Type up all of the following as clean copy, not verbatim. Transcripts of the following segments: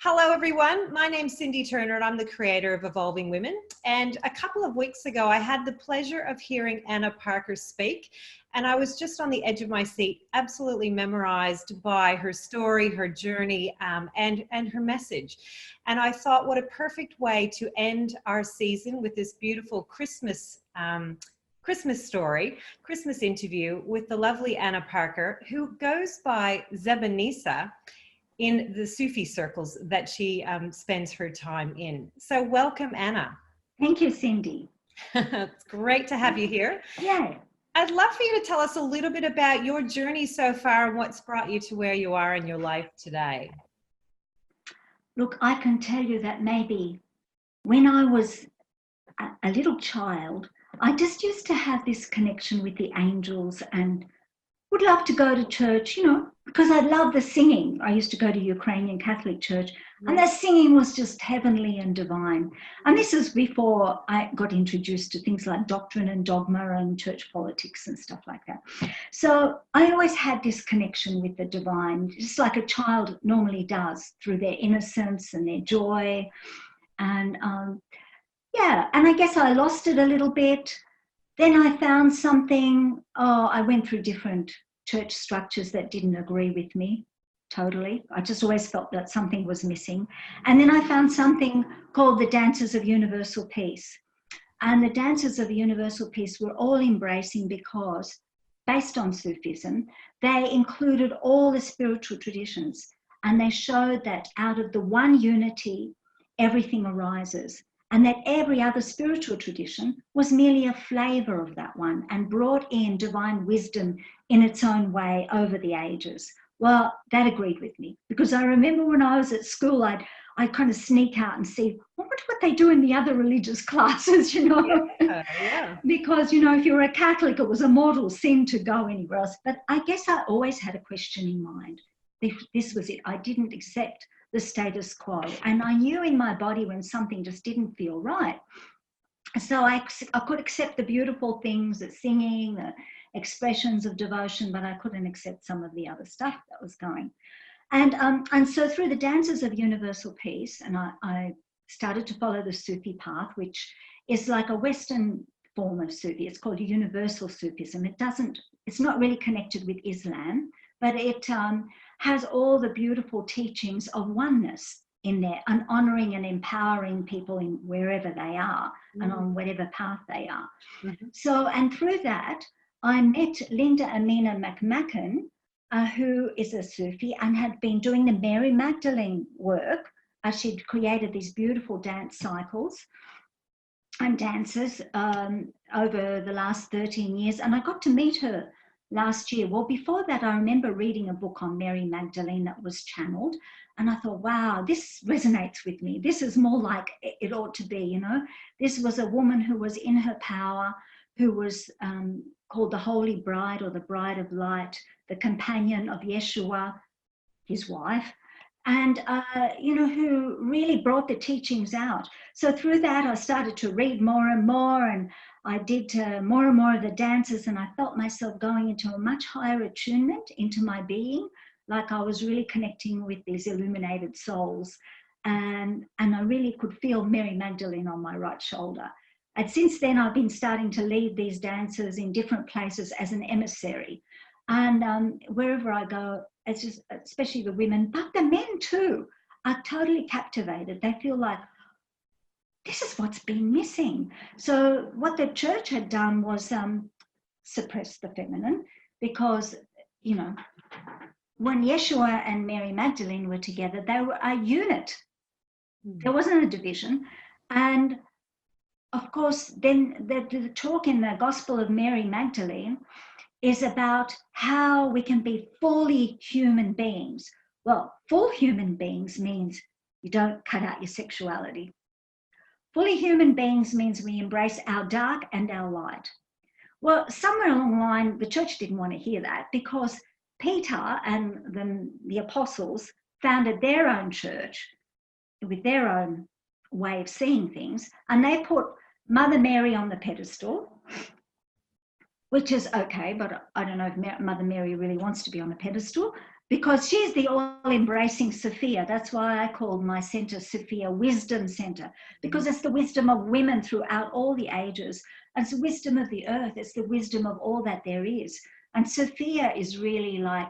Hello everyone, my name's Cindy Turner and I'm the creator of Evolving Women. And a couple of weeks ago, I had the pleasure of hearing Anna Parker speak, and I was just on the edge of my seat, absolutely memorized by her story, her journey, and her message. And I thought, what a perfect way to end our season with this beautiful Christmas story, Christmas interview with the lovely Anna Parker, who goes by Zebunissa in the Sufi circles that she spends her time in. So welcome, Anna. Thank you, Cindy. It's great to have you here. Yeah. I'd love for you to tell us a little bit about your journey so far and what's brought you to where you are in your life today. Look, I can tell you that maybe when I was a little child, I just used to have this connection with the angels and would love to go to church, you know, because I love the singing. I used to go to Ukrainian Catholic church, and the singing was just heavenly and divine. And this is before I got introduced to things like doctrine and dogma and church politics and stuff like that. So I always had this connection with the divine, just like a child normally does, through their innocence and their joy. And and I guess I lost it a little bit. Then I found something, I went through different church structures that didn't agree with me totally. I just always felt that something was missing. And then I found something called the Dancers of Universal Peace. And the Dancers of Universal Peace were all embracing because, based on Sufism, they included all the spiritual traditions. And they showed that out of the one unity, everything arises. And that every other spiritual tradition was merely a flavour of that one and brought in divine wisdom in its own way over the ages. Well, that agreed with me, because I remember when I was at school, I'd kind of sneak out and see, I wonder what they do in the other religious classes, you know. Yeah. Because, you know, if you were a Catholic, it was a mortal sin to go anywhere else. But I guess I always had a question in mind. This was it. I didn't accept the status quo. And I knew in my body when something just didn't feel right. So I could accept the beautiful things, the singing, the expressions of devotion, but I couldn't accept some of the other stuff that was going. And so through the Dances of Universal Peace, and I started to follow the Sufi path, which is like a Western form of Sufi. It's called Universal Sufism. It's not really connected with Islam, but it has all the beautiful teachings of oneness in there, and honouring and empowering people in wherever they are and on whatever path they are. So, and through that, I met Linda Amina McMacken, who is a Sufi and had been doing the Mary Magdalene work. She'd created these beautiful dance cycles and dances over the last 13 years, and I got to meet her last year. Well, before that, I remember reading a book on Mary Magdalene that was channeled, and I thought, wow, this resonates with me. This is more like it ought to be, you know. This was a woman who was in her power, who was called the Holy Bride or the Bride of Light, the companion of Yeshua, his wife, and, you know, who really brought the teachings out. So through that, I started to read more and more, and I did more and more of the dances, and I felt myself going into a much higher attunement into my being, like I was really connecting with these illuminated souls. And I really could feel Mary Magdalene on my right shoulder. And since then, I've been starting to lead these dances in different places as an emissary. And wherever I go, it's just, especially the women, but the men too, are totally captivated. They feel like, this is what's been missing. So what the church had done was suppress the feminine, because, you know, when Yeshua and Mary Magdalene were together, they were a unit. There wasn't a division. And of course, then the talk in the Gospel of Mary Magdalene is about how we can be fully human beings. Well, full human beings means you don't cut out your sexuality. Fully human beings means we embrace our dark and our light. Well, somewhere along the line, the church didn't want to hear that, because Peter and the apostles founded their own church with their own way of seeing things, and they put Mother Mary on the pedestal, which is okay, but I don't know if Mother Mary really wants to be on a pedestal, because she's the all-embracing Sophia. That's why I called my center Sophia Wisdom Center, because it's the wisdom of women throughout all the ages. And it's the wisdom of the earth. It's the wisdom of all that there is. And Sophia is really like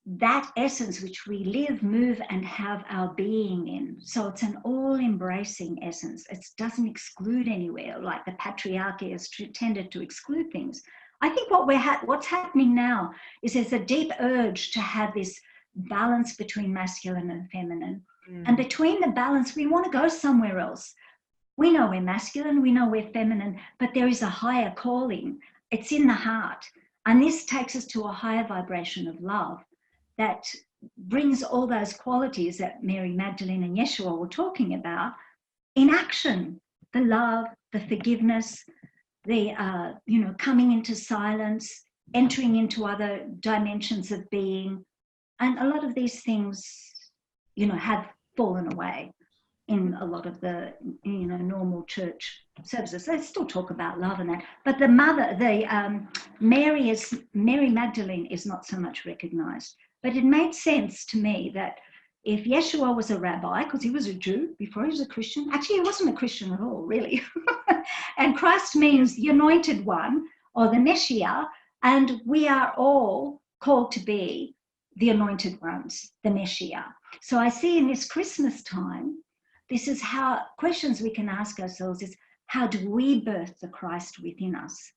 that essence which we live, move, and have our being in. So it's an all-embracing essence. It doesn't exclude anywhere, like the patriarchy has tended to exclude things. I think what's happening now is there's a deep urge to have this balance between masculine and feminine. And between the balance, we want to go somewhere else. We know we're masculine, we know we're feminine, but there is a higher calling. It's in the heart. And this takes us to a higher vibration of love that brings all those qualities that Mary Magdalene and Yeshua were talking about in action. The love, the forgiveness, the coming into silence, entering into other dimensions of being. And a lot of these things, have fallen away in a lot of the, normal church services. They still talk about love and that. But Mary Magdalene is not so much recognized. But it made sense to me that if Yeshua was a rabbi, because he was a Jew before he was a Christian, actually he wasn't a Christian at all, really. And Christ means the anointed one or the Messiah, and we are all called to be the anointed ones, the Messiah. So I see in this Christmas time, this is how questions we can ask ourselves is, how do we birth the Christ within us?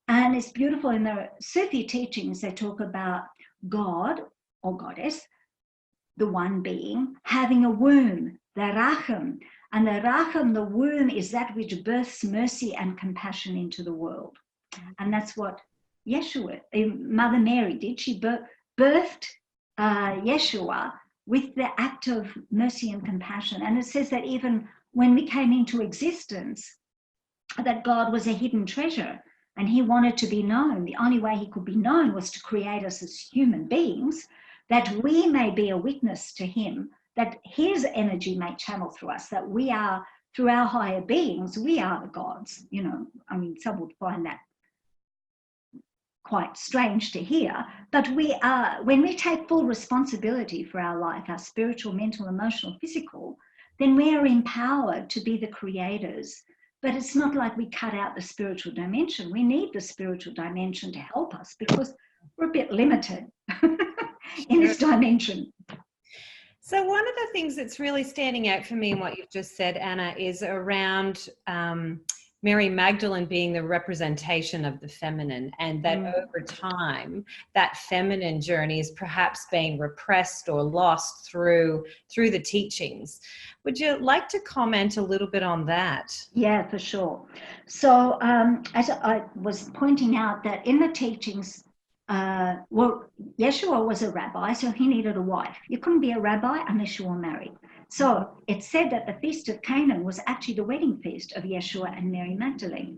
And it's beautiful in the Sufi teachings, they talk about God or goddess, the one being, having a womb, the Rachem. And the Rachem, the womb, is that which births mercy and compassion into the world. And that's what Yeshua, Mother Mary did. She birthed Yeshua with the act of mercy and compassion. And it says that even when we came into existence, that God was a hidden treasure and he wanted to be known. The only way he could be known was to create us as human beings, that we may be a witness to him, that his energy may channel through us, that we are, through our higher beings, we are the gods. Some would find that quite strange to hear, but we are, when we take full responsibility for our life, our spiritual, mental, emotional, physical, then we are empowered to be the creators. But it's not like we cut out the spiritual dimension. We need the spiritual dimension to help us because we're a bit limited in this dimension. So one of the things that's really standing out for me in what you've just said, Anna, is around Mary Magdalene being the representation of the feminine, and that over time, that feminine journey is perhaps being repressed or lost through the teachings. Would you like to comment a little bit on that? Yeah, for sure. So as I was pointing out that in the teachings, Yeshua was a rabbi, so he needed a wife. You couldn't be a rabbi unless you were married. So it's said that the Feast of Canaan was actually the wedding feast of Yeshua and Mary Magdalene.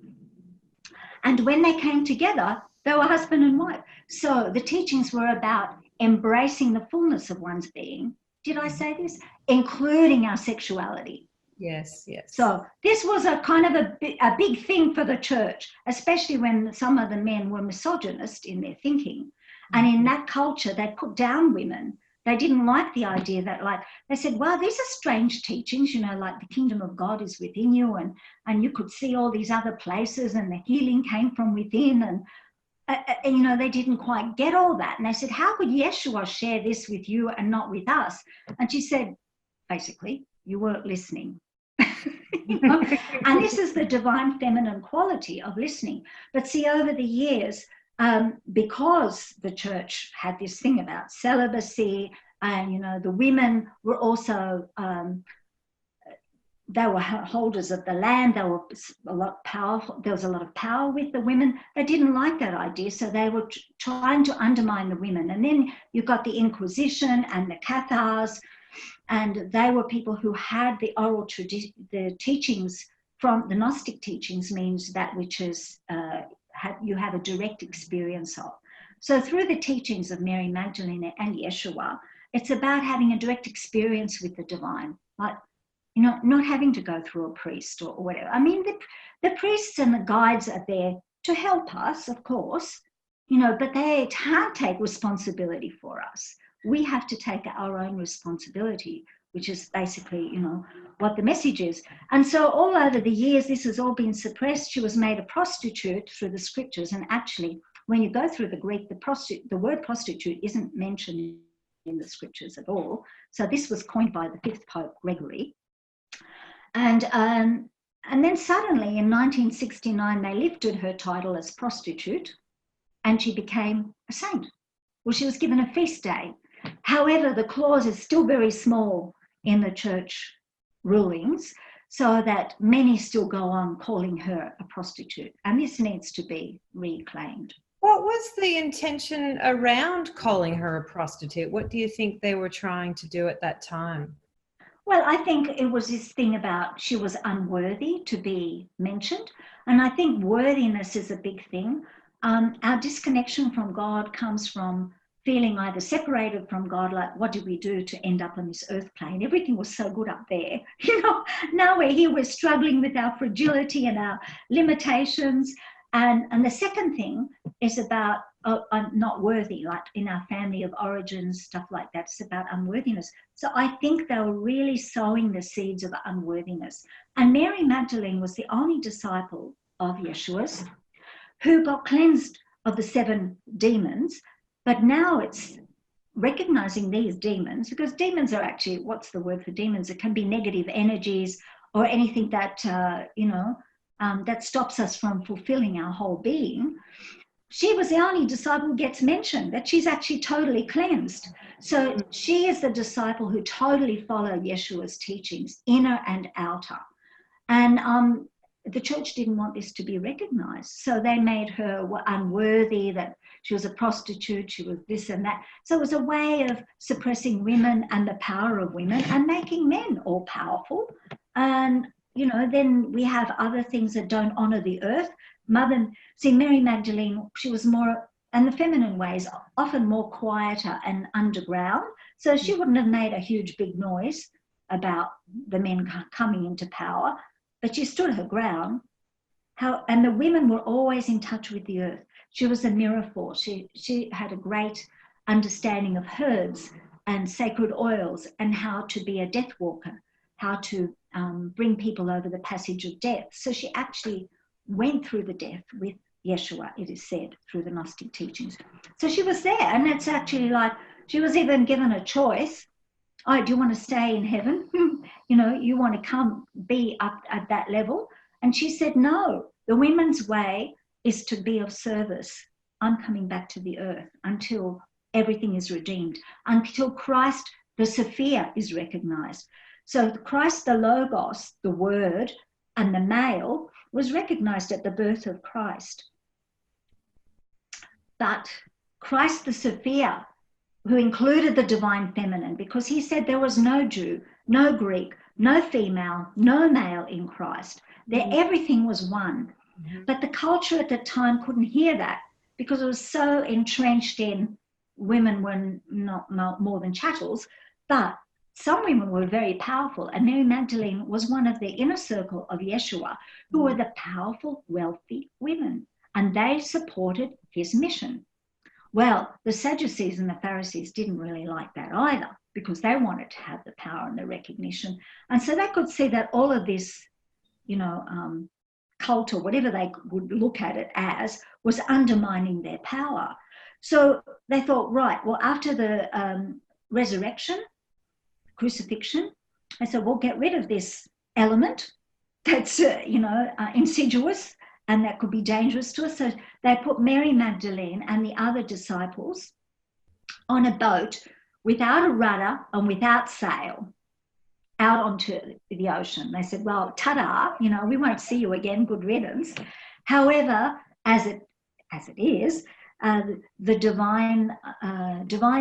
And when they came together, they were husband and wife. So the teachings were about embracing the fullness of one's being. Did I say this? Including our sexuality. Yes, yes. So this was a kind of a big thing for the church, especially when some of the men were misogynist in their thinking. And in that culture, they put down women. They didn't like the idea that, they said, well, these are strange teachings, like the kingdom of God is within you, and you could see all these other places, and the healing came from within, and they didn't quite get all that. And they said, how could Yeshua share this with you and not with us? And she said, basically, you weren't listening. And this is the divine feminine quality of listening. But see, over the years, because the church had this thing about celibacy, and the women were also they were holders of the land. They were a lot powerful. There was a lot of power with the women. They didn't like that idea, so they were trying to undermine the women. And then you got the Inquisition and the Cathars, and they were people who had the oral tradition, the teachings from the Gnostic teachings, means that which is you have a direct experience of. So through the teachings of Mary Magdalene and Yeshua, it's about having a direct experience with the divine. Like not having to go through a priest or whatever. I mean, the priests and the guides are there to help us, of course, but they can't take responsibility for us. We have to take our own responsibility, which is basically, what the message is. And so all over the years, this has all been suppressed. She was made a prostitute through the scriptures. And actually, when you go through the Greek, the word prostitute isn't mentioned in the scriptures at all. So this was coined by the fifth Pope, Gregory. And then suddenly in 1969, they lifted her title as prostitute and she became a saint. Well, she was given a feast day. However, the clause is still very small in the church rulings, so that many still go on calling her a prostitute. And this needs to be reclaimed. What was the intention around calling her a prostitute? What do you think they were trying to do at that time? Well, I think it was this thing about she was unworthy to be mentioned. And I think worthiness is a big thing. Our disconnection from God comes from feeling either separated from God, like what did we do to end up on this earth plane? Everything was so good up there. Now we're here, we're struggling with our fragility and our limitations. And the second thing is about I'm not worthy, like in our family of origins, stuff like that. It's about unworthiness. So I think they were really sowing the seeds of unworthiness. And Mary Magdalene was the only disciple of Yeshua's who got cleansed of the 7 demons. But now it's recognizing these demons, because demons are actually, what's the word for demons? It can be negative energies or anything that, that stops us from fulfilling our whole being. She was the only disciple who gets mentioned, that she's actually totally cleansed. So she is the disciple who totally followed Yeshua's teachings, inner and outer. And the church didn't want this to be recognized. So they made her unworthy, that she was a prostitute, she was this and that. So it was a way of suppressing women and the power of women and making men all powerful. And, then we have other things that don't honor the earth. Mary Magdalene, she was more, and the feminine ways, often more quieter and underground. So she wouldn't have made a huge big noise about the men coming into power, but she stood her ground. And the women were always in touch with the earth. She was a mirror force. She had a great understanding of herbs and sacred oils and how to be a death walker, how to bring people over the passage of death. So she actually went through the death with Yeshua, it is said, through the Gnostic teachings. So she was there, and it's actually like she was even given a choice. Oh, do you want to stay in heaven? You want to come be up at that level? And she said, no, the women's way is to be of service. I'm coming back to the earth until everything is redeemed, until Christ, the Sophia, is recognized. So Christ, the Logos, the Word, and the male was recognized at the birth of Christ. But Christ, the Sophia, who included the divine feminine, because he said there was no Jew, no Greek, no female, no male in Christ. Everything was one. But the culture at the time couldn't hear that because it was so entrenched in women were not more than chattels. But some women were very powerful, and Mary Magdalene was one of the inner circle of Yeshua, who were the powerful, wealthy women, and they supported his mission. Well, the Sadducees and the Pharisees didn't really like that either, because they wanted to have the power and the recognition. And so they could see that all of this, cult or whatever they would look at it as, was undermining their power. So they thought, right, well, after the resurrection, crucifixion, they said, we'll get rid of this element that's, insidious and that could be dangerous to us. So they put Mary Magdalene and the other disciples on a boat without a rudder and without sail out onto the ocean. They said, well, ta-da, we won't see you again, good riddance. However, as it is, the divine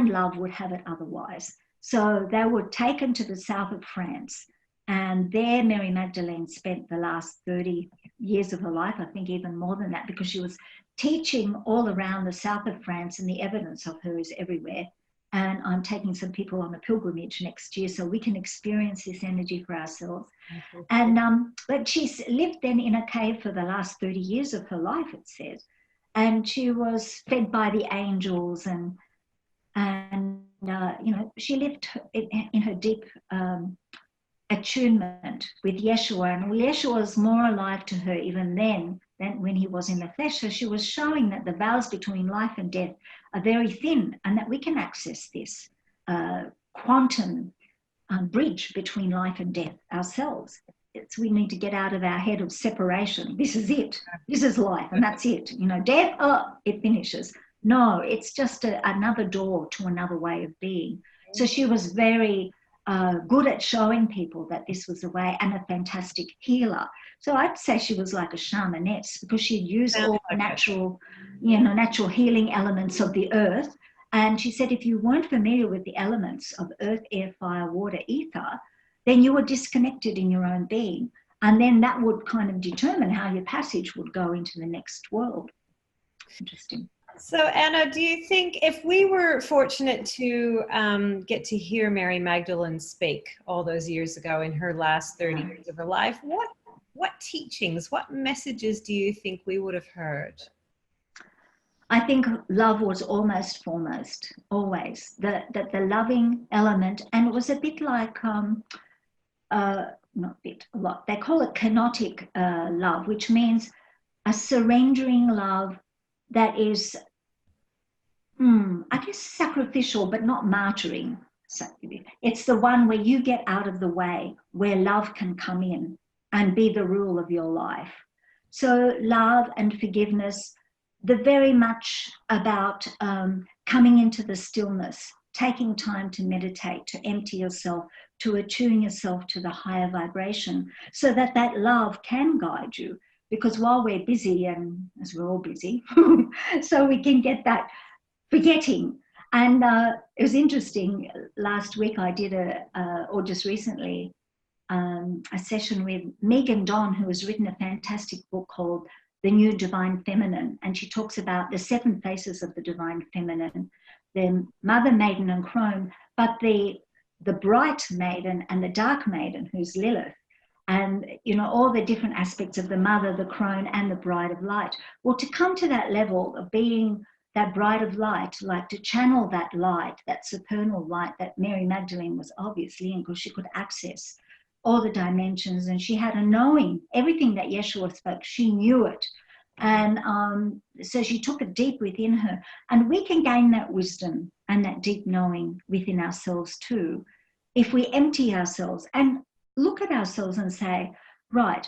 love would have it otherwise. So they were taken to the south of France, and there Mary Magdalene spent the last 30 years of her life, I think even more than that, because she was teaching all around the south of France, and the evidence of her is everywhere. And I'm taking some people on a pilgrimage next year so we can experience this energy for ourselves. And but she's lived then in a cave for the last 30 years of her life, it says. And she was fed by the angels, and you know, she lived in her deep attunement with Yeshua. And Yeshua was more alive to her even then than when he was in the flesh. So she was showing that the veils between life and death are very thin, and that we can access this quantum bridge between life and death ourselves. We need to get out of our head of separation. This is it. This is life, and that's it. You know, death, oh, it finishes. No, it's just another door to another way of being. So she was very good at showing people that this was the way, and a fantastic healer. So I'd say she was like a shamaness, because she'd use all the natural, you know, natural healing elements of the earth. And she said, if you weren't familiar with the elements of earth, air, fire, water, ether, then you were disconnected in your own being. And then that would kind of determine how your passage would go into the next world. Interesting. So Anna, do you think if we were fortunate to get to hear Mary Magdalene speak all those years ago in her last 30 years of her life, what teachings, what messages do you think we would have heard? I think love was almost foremost, always. The loving element, and it was a bit like, not a bit, a lot. They call it kenotic love, which means a surrendering love that is, I guess, sacrificial, but not martyring. It's the one where you get out of the way, where love can come in and be the rule of your life. So love and forgiveness, they're very much about coming into the stillness, taking time to meditate, to empty yourself, to attune yourself to the higher vibration, so that that love can guide you. Because while we're busy, and as we're all busy, so we can get that forgetting. And it was interesting, last week I did or just recently, a session with Megan Don, who has written a fantastic book called The New Divine Feminine. And she talks about the 7 faces of the Divine Feminine, the Mother, Maiden and Crone, but the bright maiden and the dark maiden, who's Lilith. And, you know, all the different aspects of the mother, the crone, and the bride of light. Well, to come to that level of being that bride of light, like to channel that light, that supernal light that Mary Magdalene was obviously in, because she could access all the dimensions, and she had a knowing. Everything that Yeshua spoke, she knew it. And so she took it deep within her. And we can gain that wisdom and that deep knowing within ourselves too, if we empty ourselves and look at ourselves and say, right,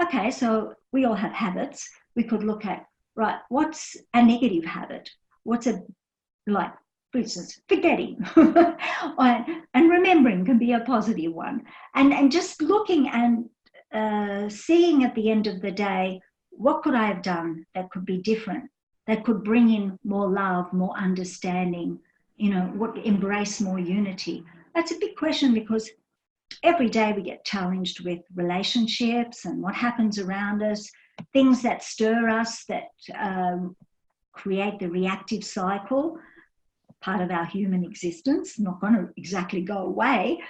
okay, so we all have habits. We could look at, right, what's a negative habit? What's a, like, for instance, forgetting and remembering can be a positive one. And just looking and seeing at the end of the day, what could I have done that could be different, that could bring in more love, more understanding, you know, what embrace more unity? That's a big question, because every day we get challenged with relationships and what happens around us, things that stir us, that create the reactive cycle, part of our human existence, not going to exactly go away,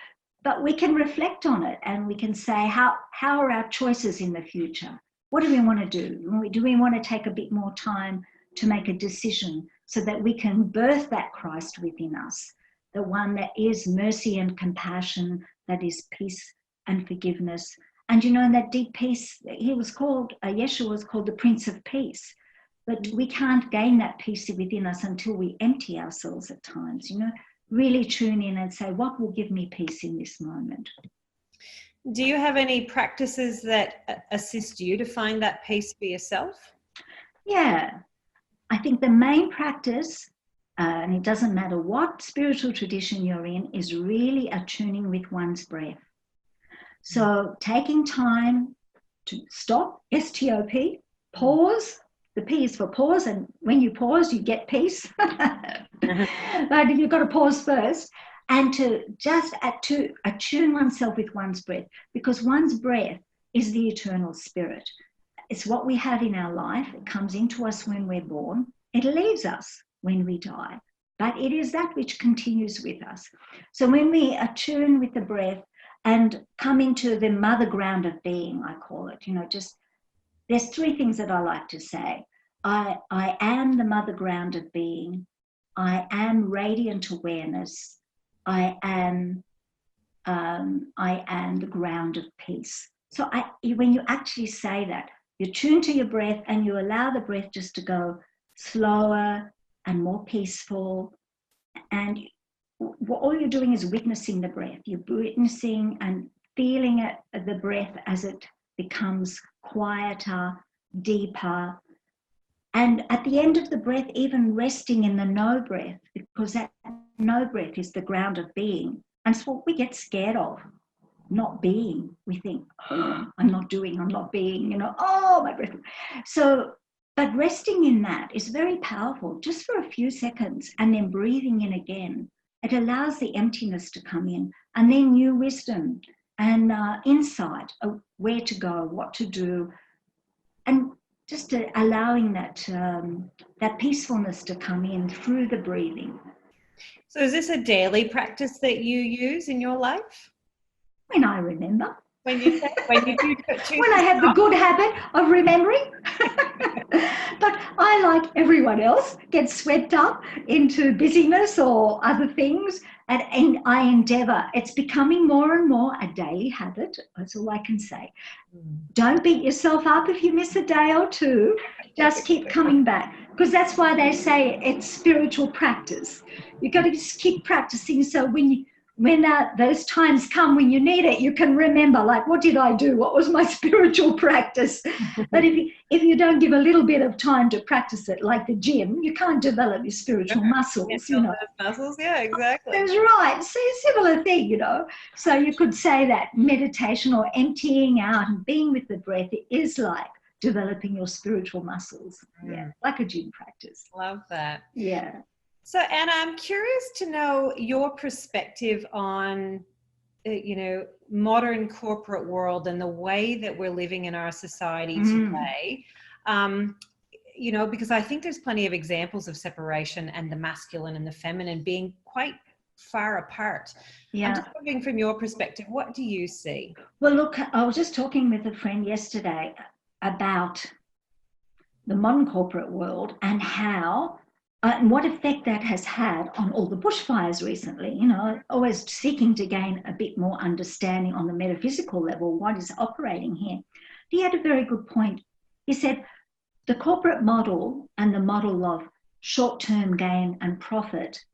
but we can reflect on it and we can say, how are our choices in the future? What do we want to do? Do we want to take a bit more time to make a decision so that we can birth that Christ within us, the one that is mercy and compassion, that is peace and forgiveness. And, you know, in that deep peace, Yeshua was called the Prince of Peace. But we can't gain that peace within us until we empty ourselves at times, you know, really tune in and say, what will give me peace in this moment? Do you have any practices that assist you to find that peace for yourself? Yeah, I think the main practice, and it doesn't matter what spiritual tradition you're in, is really attuning with one's breath. So taking time to stop, S-T-O-P, pause. The P is for pause, and when you pause, you get peace. But you've got to pause first, and to just attune oneself with one's breath, because one's breath is the eternal spirit. It's what we have in our life. It comes into us when we're born. It leaves us when we die. but it is that which continues with us. So when we attune with the breath and come into the mother ground of being, I call it, just there's three things that I like to say. I am the mother ground of being. I am radiant awareness. I am the ground of peace. So when you actually say that, you tune to your breath and you allow the breath just to go slower and more peaceful. And all you're doing is witnessing the breath. You're witnessing and feeling the breath as it becomes quieter, deeper. And at the end of the breath, even resting in the no breath, because that no breath is the ground of being. And it's what we get scared of, not being. We think, oh, I'm not being, oh, my breath. So, but resting in that is very powerful, just for a few seconds, and then breathing in again. It allows the emptiness to come in, and then new wisdom and insight of where to go, what to do, and just allowing that peacefulness to come in through the breathing. So is this a daily practice that you use in your life? When I remember. When you do when I have the good habit of remembering. But I, like everyone else, get swept up into busyness or other things, and I endeavour. It's becoming more and more a daily habit. That's all I can say. Don't beat yourself up if you miss a day or two. Just keep coming back, because that's why they say it's spiritual practice. You've got to just keep practicing, so when those times come when you need it, you can remember, like, what did I do? What was my spiritual practice? But if you don't give a little bit of time to practice it, like the gym, you can't develop your spiritual muscles, Muscles, yeah, exactly. That's right. So a similar thing, So you could say that meditation or emptying out and being with the breath is like developing your spiritual muscles. Yeah, like a gym practice. Love that. Yeah. So, Anna, I'm curious to know your perspective on, modern corporate world and the way that we're living in our society today. Because I think there's plenty of examples of separation and the masculine and the feminine being quite far apart. Yeah. I'm just wondering, from your perspective, what do you see? Well, look, I was just talking with a friend yesterday about the modern corporate world and how and what effect that has had on all the bushfires recently, always seeking to gain a bit more understanding on the metaphysical level, what is operating here. He had a very good point. He said, the corporate model and the model of short-term gain and profit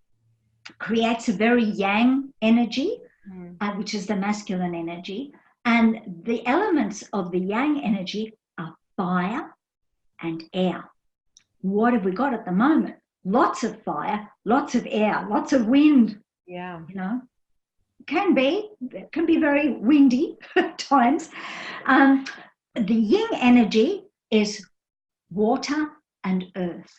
creates a very yang energy, which is the masculine energy. And the elements of the yang energy are fire and air. What have we got at the moment? Lots of fire, lots of air, lots of wind. Yeah. It can be very windy at times. The yin energy is water and earth.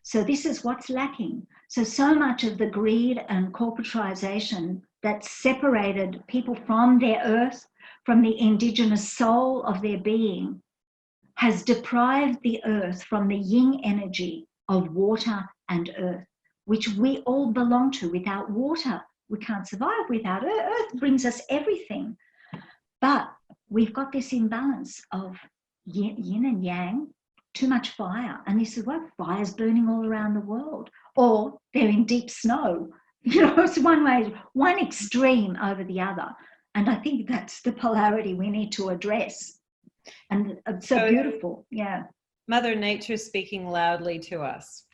So this is what's lacking. So much of the greed and corporatization that separated people from their earth, from the indigenous soul of their being, has deprived the earth from the yin energy of water and earth, which we all belong to. Without water, we can't survive. Without earth brings us everything. But we've got this imbalance of yin and yang, too much fire. And this is what fire's burning all around the world. Or they're in deep snow. It's one extreme over the other. And I think that's the polarity we need to address. And it's so beautiful, yeah. Mother Nature speaking loudly to us.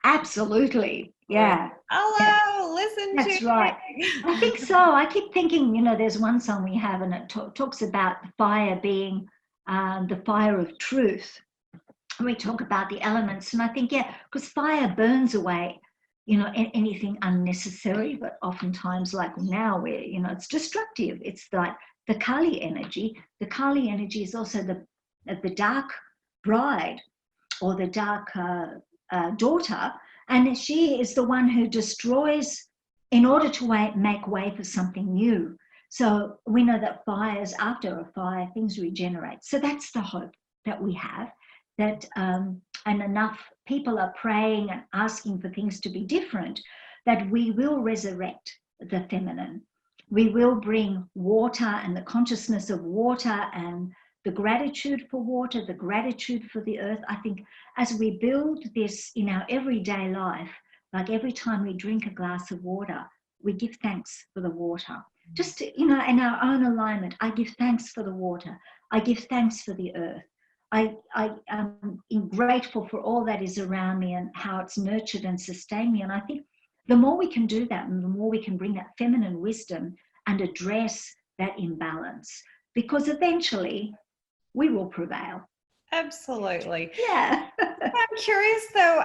Absolutely, yeah. Hello, listen to me. That's right. I think so. I keep thinking, there's one song we have and it talks about fire being the fire of truth. And we talk about the elements, and I think, because fire burns away, anything unnecessary, but oftentimes, like now, where, it's destructive. It's like the Kali energy. The Kali energy is also the dark bride or the dark daughter, and she is the one who destroys in order to make way for something new. So we know that fires, after a fire, things regenerate. So that's the hope that we have, that and enough people are praying and asking for things to be different, that we will resurrect the feminine. We will bring water and the consciousness of water and the gratitude for water, the gratitude for the earth. I think as we build this in our everyday life, like every time we drink a glass of water, we give thanks for the water. Just, you know, in our own alignment, I give thanks for the water. I give thanks for the earth. I am grateful for all that is around me and how it's nurtured and sustained me. And I think the more we can do that, and the more we can bring that feminine wisdom and address that imbalance, because eventually we will prevail. Absolutely. Yeah. I'm curious though,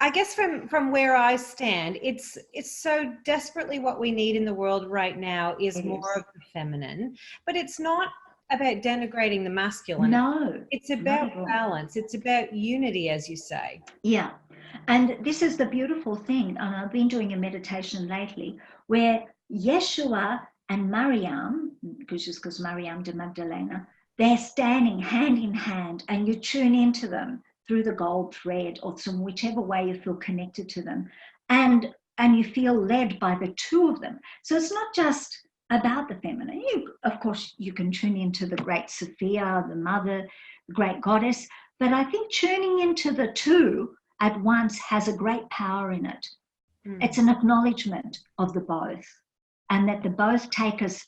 I guess from where I stand, it's so desperately what we need in the world right now is more of the feminine, but it's not about denigrating the masculine. No. It's about balance. It's about unity, as you say. Yeah. And this is the beautiful thing. And I've been doing a meditation lately where Yeshua and Mariam, because Mariam de Magdalene, they're standing hand in hand, and you tune into them through the gold thread or some whichever way you feel connected to them. And you feel led by the two of them. So it's not just about the feminine. Of course, you can tune into the great Sophia, the mother, the great goddess, but I think tuning into the two at once has a great power in it. It's an acknowledgement of the both, and that the both take us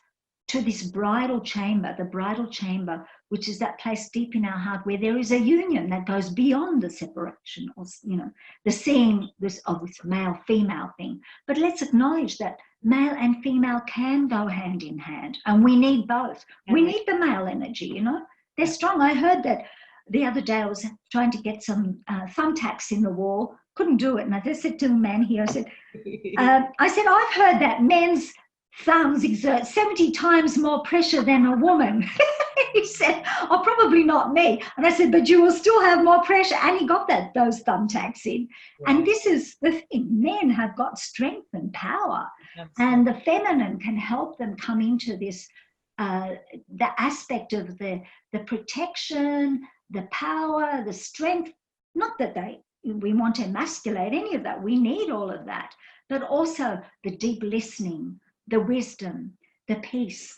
to this bridal chamber, the bridal chamber, which is that place deep in our heart where there is a union that goes beyond the separation, or, you know, the seeing this of this male-female thing. But let's acknowledge that male and female can go hand in hand, and we need both. We need the male energy, you know. They're strong. I heard that the other day. I was trying to get some thumbtacks in the wall, couldn't do it. And I just said to the man here, I said, I've heard that men's thumbs exert 70 times more pressure than a woman. He said, oh, probably not me. And I said, but you will still have more pressure. And he got those thumbtacks in. Right. And this is the thing. Men have got strength and power. Absolutely. And the feminine can help them come into this, the aspect of the protection, the power, the strength. Not that we want to emasculate any of that. We need all of that. But also the deep listening, the wisdom, the peace,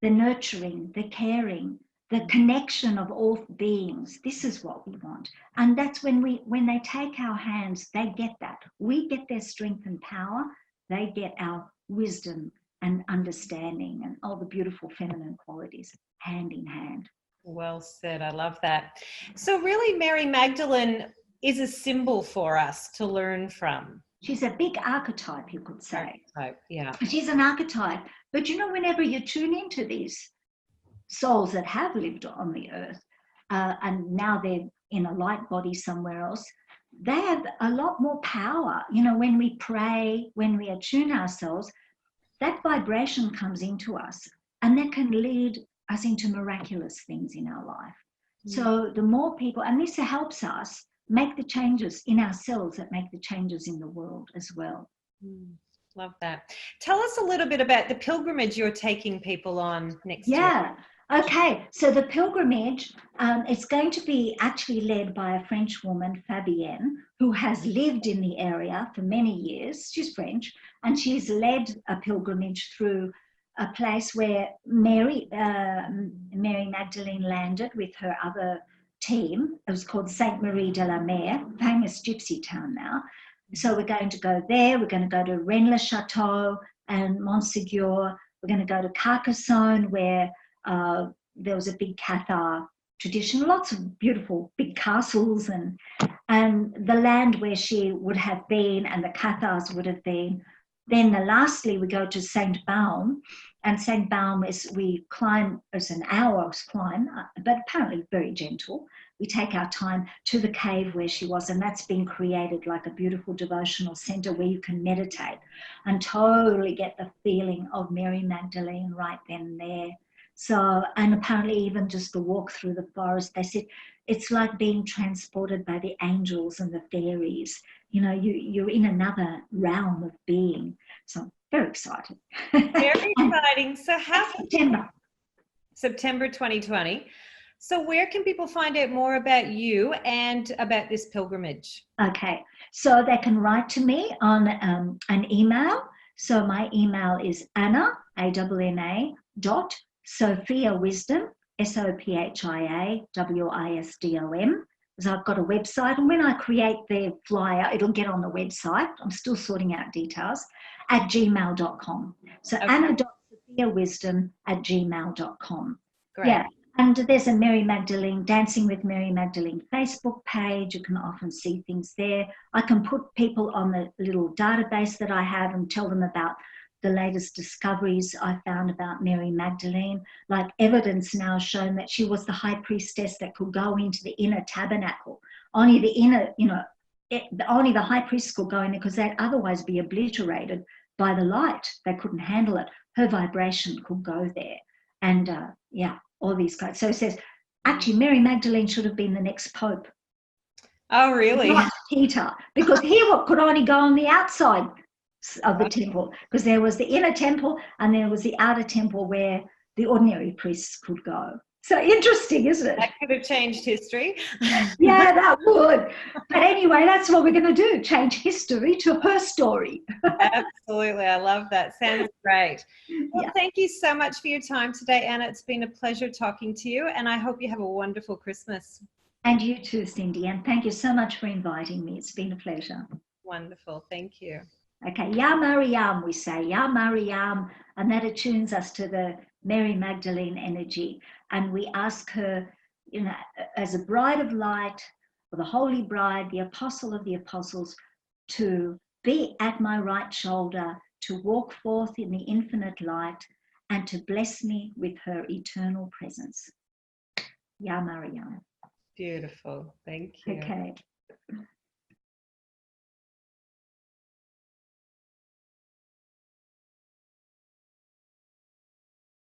the nurturing, the caring, the connection of all beings. This is what we want. And that's when they take our hands, they get that. We get their strength and power. They get our wisdom and understanding and all the beautiful feminine qualities hand in hand. Well said. I love that. So really, Mary Magdalene is a symbol for us to learn from. She's a big archetype, you could say. Archetype, yeah. She's an archetype. But you know, whenever you tune into these souls that have lived on the earth, and now they're in a light body somewhere else, they have a lot more power. You know, when we pray, when we attune ourselves, that vibration comes into us, and that can lead us into miraculous things in our life. So the more people, and this helps us make the changes in ourselves that make the changes in the world as well. Love that. Tell us a little bit about the pilgrimage you're taking people on next year. Yeah. Okay. So the pilgrimage, it's going to be actually led by a French woman, Fabienne, who has lived in the area for many years. She's French, and she's led a pilgrimage through a place where Mary Magdalene landed with her other team. It was called Sainte Marie de la Mer, famous gypsy town now. So we're going to go there. We're going to go to Rennes-le-Château and Montségur. We're going to go to Carcassonne, where there was a big Cathar tradition, lots of beautiful big castles and the land where she would have been and the Cathars would have been. Then lastly, we go to Saint Baume, and Saint Baume we climb, it's an hour's climb, but apparently very gentle. We take our time to the cave where she was, and that's been created like a beautiful devotional center where you can meditate and totally get the feeling of Mary Magdalene right then and there. So, and apparently even just the walk through the forest, they said it's like being transported by the angels and the fairies. You know, you're in another realm of being. So very excited. Very exciting. So how September 2020. So where can people find out more about you and about this pilgrimage? Okay, so they can write to me on an email. So my email is Anna, A-N-N-A, dot Sophia Wisdom, SOPHIA WISDOM. So I've got a website, and when I create the flyer, it'll get on the website. I'm still sorting out details, at gmail.com. So Okay. Anna.SophiaWisdom@gmail.com. Great. Yeah. And there's a Mary Magdalene, Dancing with Mary Magdalene Facebook page. You can often see things there. I can put people on the little database that I have and tell them about the latest discoveries I found about Mary Magdalene, like evidence now shown that she was the high priestess that could go into the inner tabernacle. Only the inner, only the high priests could go in there because they'd otherwise be obliterated by the light. They couldn't handle it. Her vibration could go there. And all these guys. So it says, actually, Mary Magdalene should have been the next pope. Oh, really? Not Peter, because he could only go on the outside of the temple, because there was the inner temple and there was the outer temple where the ordinary priests could go. So interesting, isn't it? That could have changed history. Yeah, that would. But anyway, that's what we're going to do, change history to her story. Absolutely. I love that. Sounds great. Well, Yeah. Thank you so much for your time today, Anna. It's been a pleasure talking to you, and I hope you have a wonderful Christmas. And you too, Cindy. And thank you so much for inviting me. It's been a pleasure. Wonderful. Thank you. Okay, Ya Mariam, we say, Ya Mariam, and that attunes us to the Mary Magdalene energy. And we ask her, as a bride of light, or the holy bride, the apostle of the apostles, to be at my right shoulder, to walk forth in the infinite light, and to bless me with her eternal presence. Ya Mariam. Beautiful. Thank you. Okay.